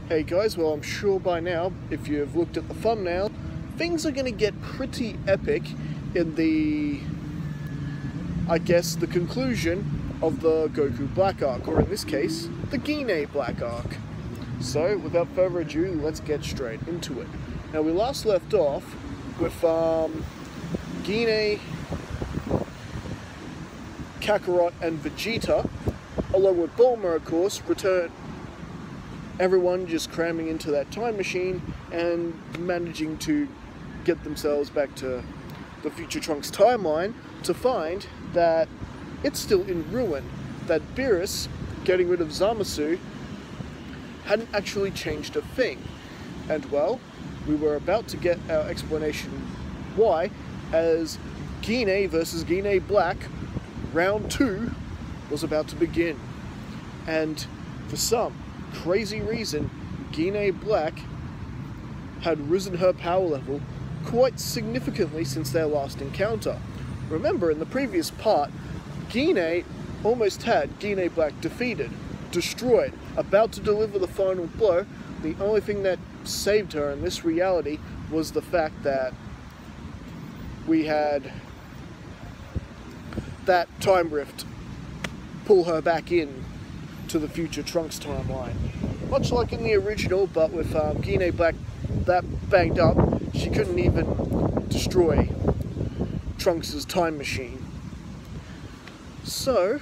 Hey guys, well I'm sure by now, if you've looked at the thumbnail, things are going to get pretty epic in the conclusion of the Goku Black Arc, or in this case, the Gine Black Arc. So, without further ado, let's get straight into it. Now, we last left off with Gine, Kakarot, and Vegeta, along with Bulma, of course, return. Everyone just cramming into that time machine and managing to get themselves back to the Future Trunks timeline to find that it's still in ruin, that Beerus, getting rid of Zamasu, hadn't actually changed a thing. And well, we were about to get our explanation why, as Gine versus Gine Black, round 2 was about to begin. And for some crazy reason, Gine Black had risen her power level quite significantly since their last encounter. Remember, in the previous part, Gine almost had Gine Black defeated, destroyed, about to deliver the final blow. The only thing that saved her in this reality was the fact that we had that time rift pull her back in to the Future Trunks timeline. Much like in the original, but with Gine Black that banged up, she couldn't even destroy Trunks' time machine. So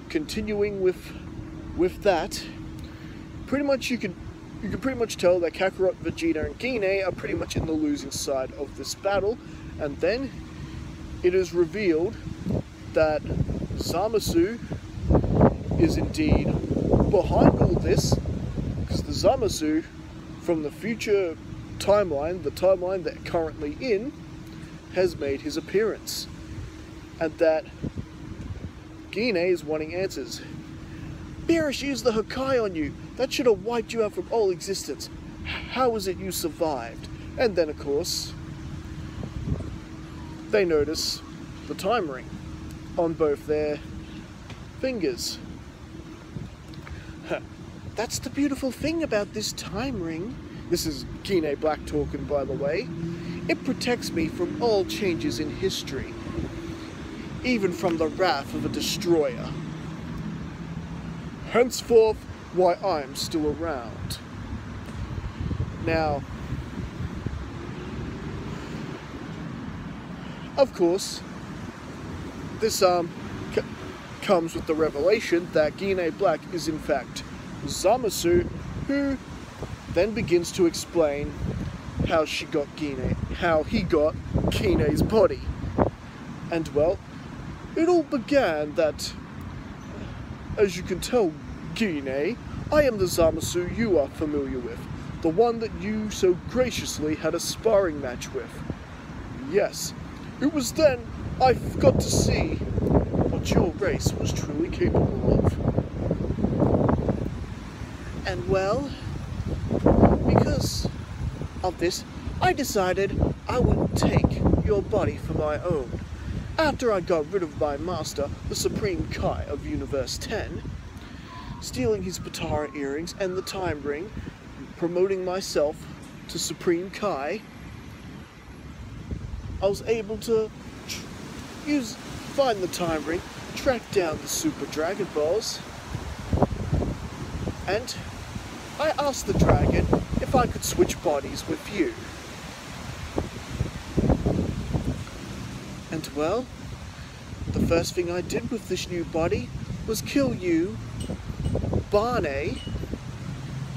continuing with that, pretty much you can pretty much tell that Kakarot, Vegeta, and Gine are pretty much in the losing side of this battle, and then it is revealed that Zamasu is indeed behind all this, because the Zamasu from the future timeline, the timeline they're currently in, has made his appearance, and that Gine is wanting answers. Beerus used the Hakai on you. That should have wiped you out from all existence. How is it you survived? And then, of course, they notice the time ring on both their fingers. That's the beautiful thing about this time ring. This is Gine Black talking, by the way. It protects me from all changes in history, even from the wrath of a destroyer. Henceforth, why I'm still around. Now, of course, this comes with the revelation that Gine Black is in fact Zamasu, who then begins to explain how he got Gine's body. And well, it all began that, as you can tell, Gine, I am the Zamasu you are familiar with, the one that you so graciously had a sparring match with. Yes, it was then I got to see what your race was truly capable of. And well, because of this, I decided I would take your body for my own. After I got rid of my master, the Supreme Kai of Universe 10, stealing his Potara earrings and the time ring, promoting myself to Supreme Kai, I was able to find the time ring, track down the Super Dragon Balls, and I asked the dragon if I could switch bodies with you. And well, the first thing I did with this new body was kill you, Barney,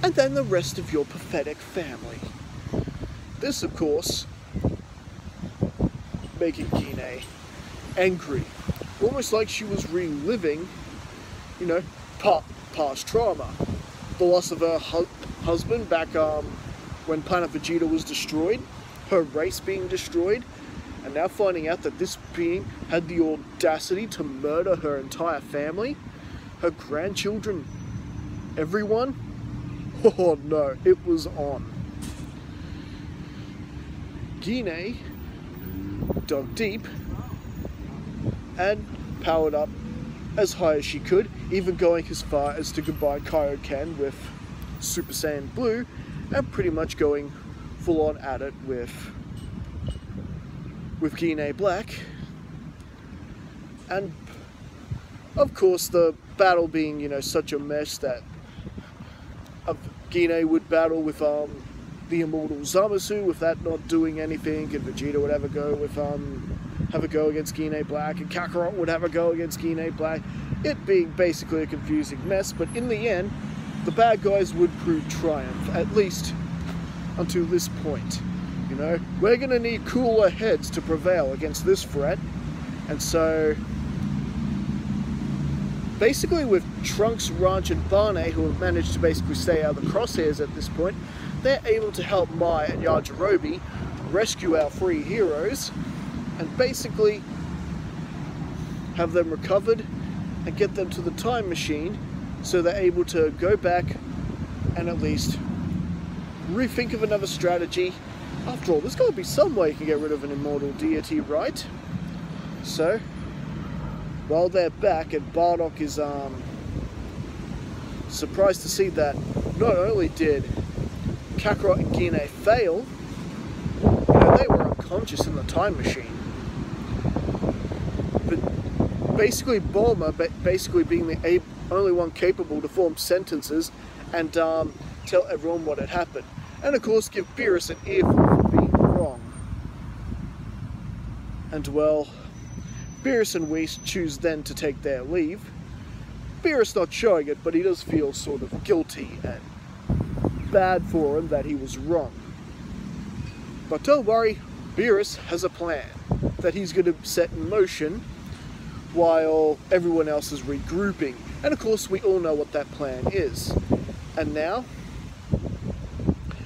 and then the rest of your pathetic family. This, of course, making Gine angry, almost like she was reliving, past trauma. The loss of her husband back when Planet Vegeta was destroyed, her race being destroyed, and now finding out that this being had the audacity to murder her entire family, her grandchildren, everyone. Oh no, it was on. Gine dug deep and powered up as high as she could, even going as far as to combine Kaioken with Super Saiyan Blue, and pretty much going full on at it with Guinea Black. And of course, the battle being, you know, such a mess that Guinea would battle with the immortal Zamasu, with that not doing anything, and Vegeta would have a go against Guinea Black, and Kakarot would have a go against Guinea Black. It being basically a confusing mess, but in the end, the bad guys would prove triumph, at least until this point. You know, we're gonna need cooler heads to prevail against this threat, and so basically with Trunks, Ranch, and Barney, who have managed to basically stay out of the crosshairs at this point, they're able to help Mai and Yajirobe rescue our three heroes, and basically have them recovered and get them to the time machine so they're able to go back and at least rethink of another strategy. After all, there's got to be some way you can get rid of an immortal deity, right? So, while they're back, and Bardock is surprised to see that not only did Kakarot and Guinea fail, you know, they were unconscious in the time machine. But basically Bulma, basically being the only one capable to form sentences and tell everyone what had happened. And of course give Beerus an earful for being wrong. And well, Beerus and Whis choose then to take their leave. Beerus not showing it, but he does feel sort of guilty and bad for him that he was wrong. But don't worry, Beerus has a plan that he's going to set in motion while everyone else is regrouping. And of course we all know what that plan is. And now,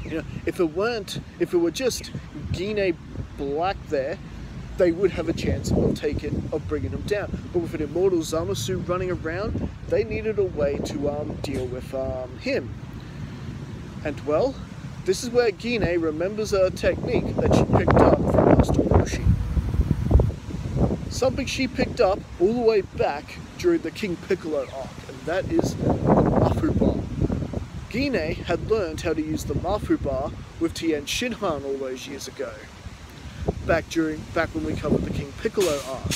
you know, if it were just Guinea Black there, they would have a chance of bringing him down. But with an immortal Zamasu running around, they needed a way to deal with him. And well, this is where Guinea remembers a technique that she picked up from Master Roshi. Something she picked up all the way back during the King Piccolo arc, and that is the Mafu Bar. Guinea had learned how to use the Mafu Bar with Tien Shinhan all those years ago, back when we covered the King Piccolo arc.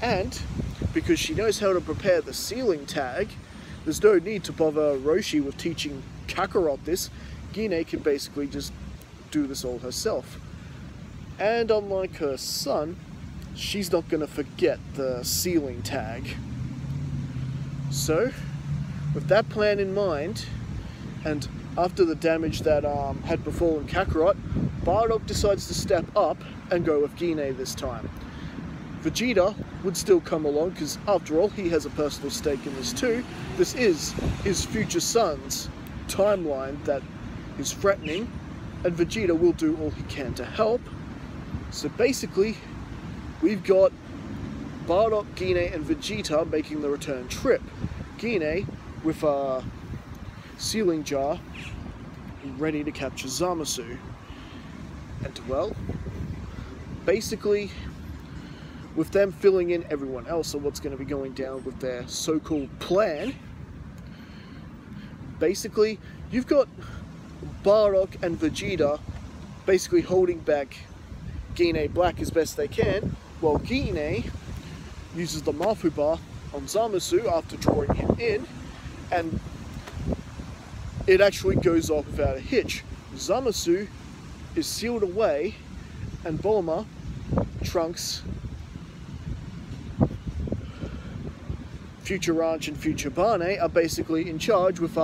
And because she knows how to prepare the sealing tag, there's no need to bother Roshi with teaching Kakarot this. Guinea can basically just do this all herself. And unlike her son, she's not going to forget the sealing tag. So, with that plan in mind, and after the damage that had befallen Kakarot, Bardock decides to step up and go with Guinea this time. Vegeta would still come along because, after all, he has a personal stake in this too. This is his future son's timeline that is threatening, and Vegeta will do all he can to help. So basically, we've got Bardock, Guinea, and Vegeta making the return trip. Guinea with a sealing jar ready to capture Zamasu. And well, basically, with them filling in everyone else on what's going to be going down with their so-called plan, basically, you've got Bardock and Vegeta basically holding back Guinea Black as best they can, while Guinea uses the Mafu Bar on Zamasu after drawing him in, and it actually goes off without a hitch. Zamasu is sealed away, and Bulma, Trunks, Future Ranch, and Future Barney are basically in charge with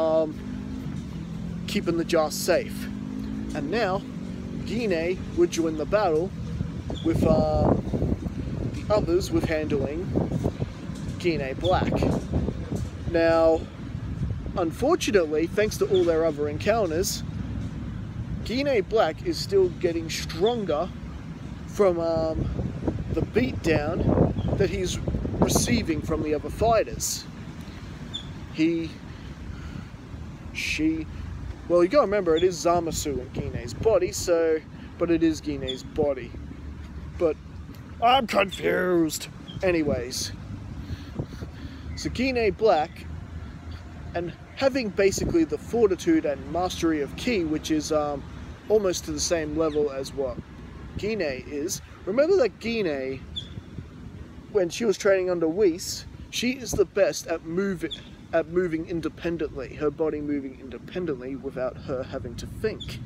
keeping the jar safe. And now, Guinea would join the battle with the others with handling Guinea Black. Now, unfortunately, thanks to all their other encounters, Guinea Black is still getting stronger from the beatdown that he's receiving from the other fighters. Well, you gotta remember, it is Zamasu in Guinea's body, but it is Guinea's body. But I'm confused. Anyways, So Gine Black, and having basically the fortitude and mastery of Ki, which is almost to the same level as what Gine is. Remember that Gine, when she was training under Whis, she is the best at moving independently, her body moving independently without her having to think.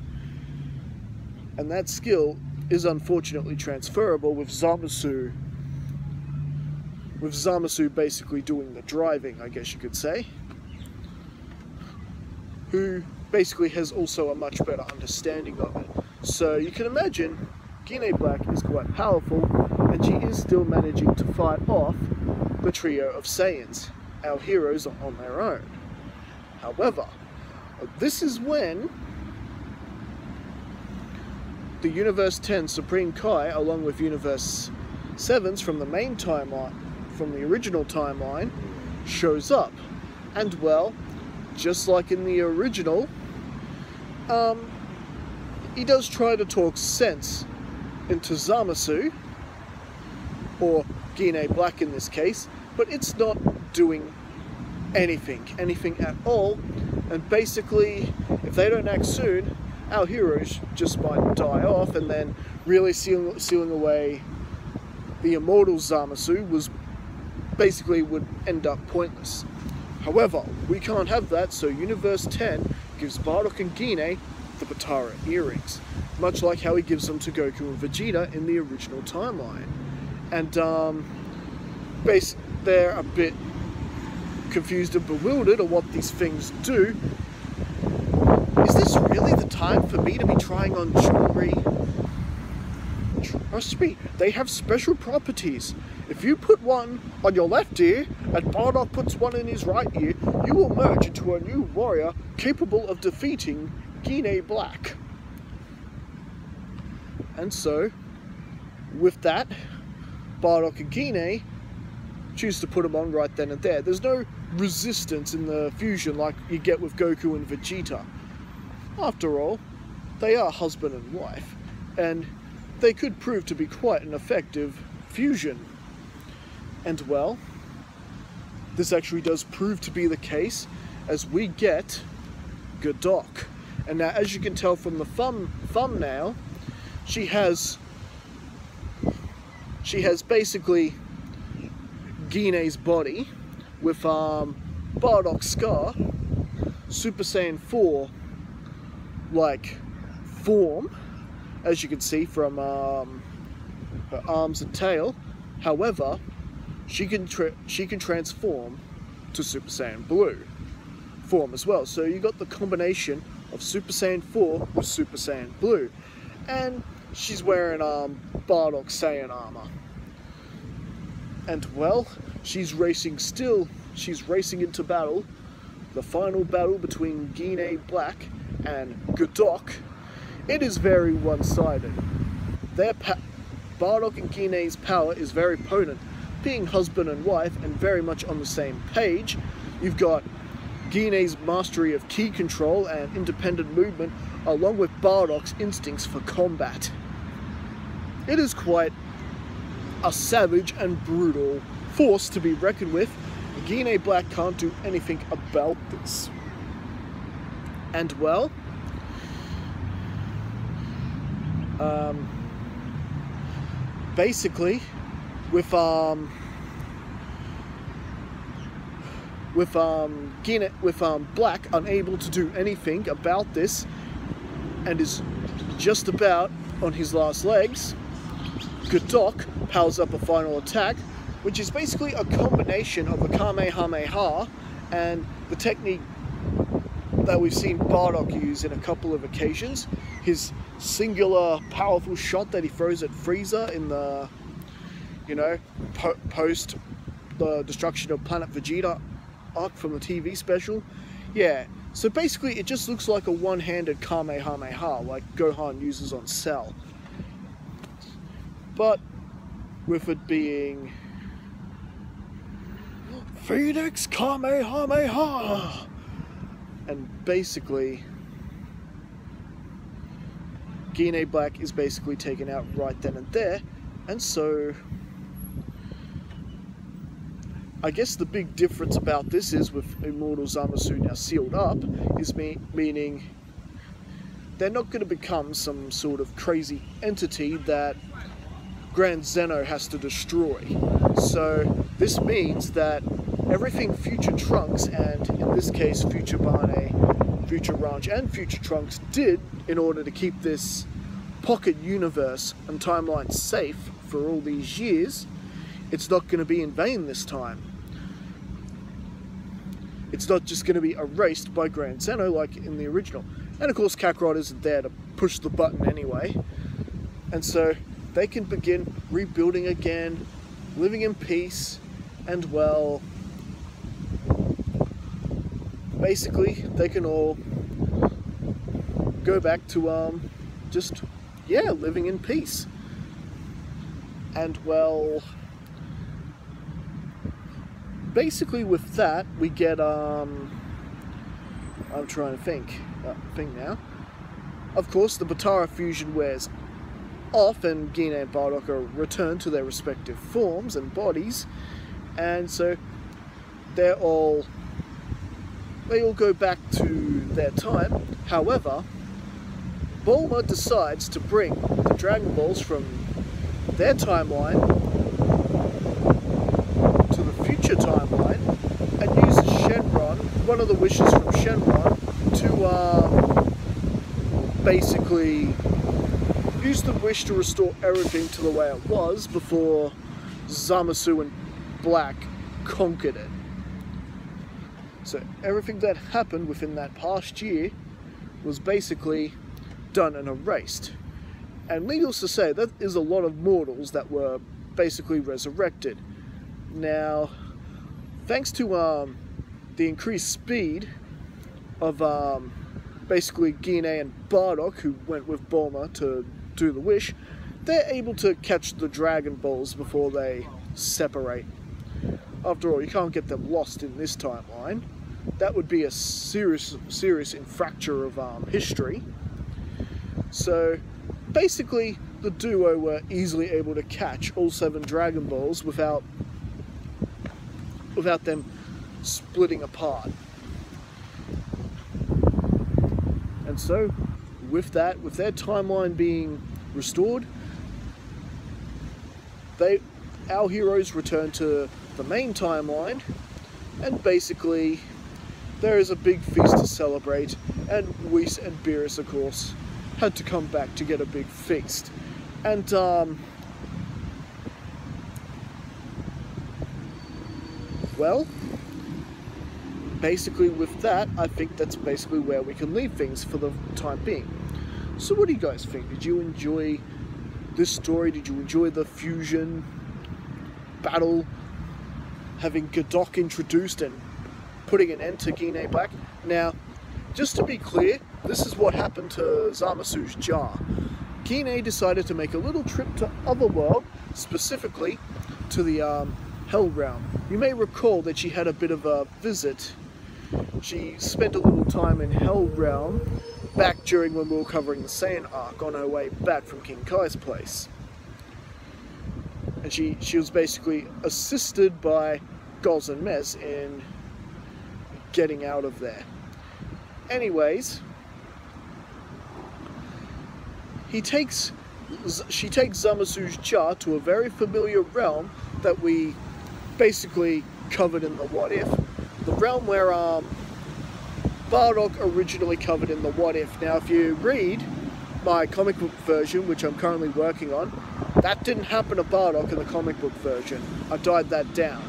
And that skill is unfortunately transferable with Zamasu. With Zamasu basically doing the driving, I guess you could say. Who basically has also a much better understanding of it. So you can imagine Gine Black is quite powerful, and she is still managing to fight off the trio of Saiyans. Our heroes are on their own. However, this is when the Universe 10 Supreme Kai, along with Universe 7's from the main timeline, from the original timeline, shows up. And well, just like in the original, he does try to talk sense into Zamasu, or Gine Black in this case, but it's not doing anything at all, and basically, if they don't act soon, our heroes just might die off, and then really sealing away the immortal Zamasu would end up pointless. However, we can't have that, so Universe 10 gives Bardock and Gine the Potara earrings, much like how he gives them to Goku and Vegeta in the original timeline. And they're a bit confused and bewildered at what these things do. Is this really the time for me to be trying on jewelry? Trust me, they have special properties. If you put one on your left ear and Bardock puts one in his right ear, you will merge into a new warrior capable of defeating Gine Black. And so, with that, Bardock and Gine choose to put them on right then and there. There's no resistance in the fusion like you get with Goku and Vegeta. After all, they are husband and wife, and they could prove to be quite an effective fusion. And well, this actually does prove to be the case, as we get Godok. And now, as you can tell from the thumbnail, she has basically Gine's body with Bardock's scar, Super Saiyan 4 like form, as you can see from her arms and tail. However, she can transform to Super Saiyan Blue form as well. So you got the combination of Super Saiyan 4 with Super Saiyan Blue, and she's wearing Bardock Saiyan armor. And well, she's racing into battle, the final battle between Gine Black and Godok. It is very one-sided. Bardock and Gine's power is very potent, being husband and wife and very much on the same page. You've got Gine's mastery of ki control and independent movement, along with Bardock's instincts for combat. It is quite a savage and brutal force to be reckoned with. Gine Black can't do anything about this. And well, basically, with Black unable to do anything about this, and is just about on his last legs, Godok powers up a final attack, which is basically a combination of a Kamehameha and the technique that we've seen Bardock use in a couple of occasions. His singular powerful shot that he throws at Frieza in the, post the destruction of Planet Vegeta arc from the TV special. Yeah, so basically it just looks like a one-handed Kamehameha like Gohan uses on Cell. But with it being Phoenix Kamehameha, and basically Gine Black is basically taken out right then and there, and so I guess the big difference about this is with Immortal Zamasu now sealed up, is meaning they're not going to become some sort of crazy entity that Grand Zeno has to destroy. So this means that everything Future Trunks, and in this case Future Bane, Future Ranch and Future Trunks did in order to keep this pocket universe and timeline safe for all these years, it's not going to be in vain this time. It's not just going to be erased by Grand Zeno like in the original. And of course Kakarot isn't there to push the button anyway. And so they can begin rebuilding again, living in peace, and well, basically they can all go back to just, yeah, living in peace. And well, basically with that we get I'm trying to think now. Of course the Potara fusion wears off and Gine and Bardock are returned to their respective forms and bodies, and so they all go back to their time. However, Bulma decides to bring the Dragon Balls from their timeline to the future timeline and uses Shenron, one of the wishes from Shenron, to basically use the wish to restore everything to the way it was before Zamasu and Black conquered it. So everything that happened within that past year was basically done and erased. And needless to say, that is a lot of mortals that were basically resurrected. Now, thanks to the increased speed of basically Gine and Bardock, who went with Bulma to do the wish, they're able to catch the Dragon Balls before they separate. After all, you can't get them lost in this timeline. That would be a serious infraction of history. So basically the duo were easily able to catch all 7 Dragon Balls without them splitting apart. And so with that, with their timeline being restored, our heroes return to the main timeline, and basically there is a big feast to celebrate, and Whis and Beerus, of course, had to come back to get a big feast. And well, basically with that, I think that's basically where we can leave things for the time being. So what do you guys think? Did you enjoy this story? Did you enjoy the fusion battle, having Godok introduced and putting an end to Gine Black? Now, just to be clear, this is what happened to Zamasu's jar. Gine decided to make a little trip to Otherworld, specifically to the Hell Realm. You may recall that she had a bit of a visit. She spent a little time in Hell Realm back during when we were covering the Saiyan arc on her way back from King Kai's place. And she was basically assisted by Goz and Mez in getting out of there. Anyways, she takes Zamasu's jar to a very familiar realm that we basically covered in the What If. The realm where Bardock originally covered in the What If. Now, if you read my comic book version, which I'm currently working on, that didn't happen to Bardock in the comic book version. I died that down.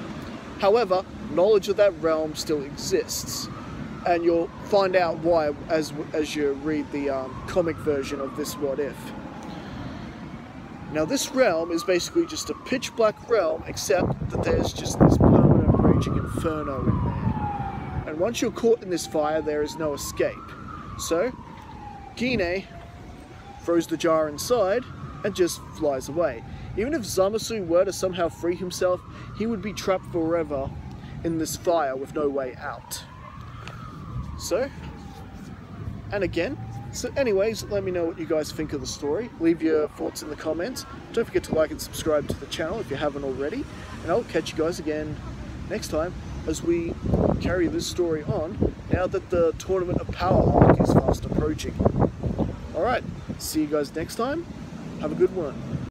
However, knowledge of that realm still exists, and you'll find out why as you read the comic version of this What If. Now, this realm is basically just a pitch black realm, except that there's just this permanent raging inferno in there. And once you're caught in this fire, there is no escape. So, Gine throws the jar inside and just flies away. Even if Zamasu were to somehow free himself, he would be trapped forever in this fire with no way out. So, and again, so anyways, let me know what you guys think of the story. Leave your thoughts in the comments. Don't forget to like and subscribe to the channel if you haven't already. And I'll catch you guys again next time as we carry this story on now that the Tournament of Power arc is fast approaching. Alright, see you guys next time. Have a good one.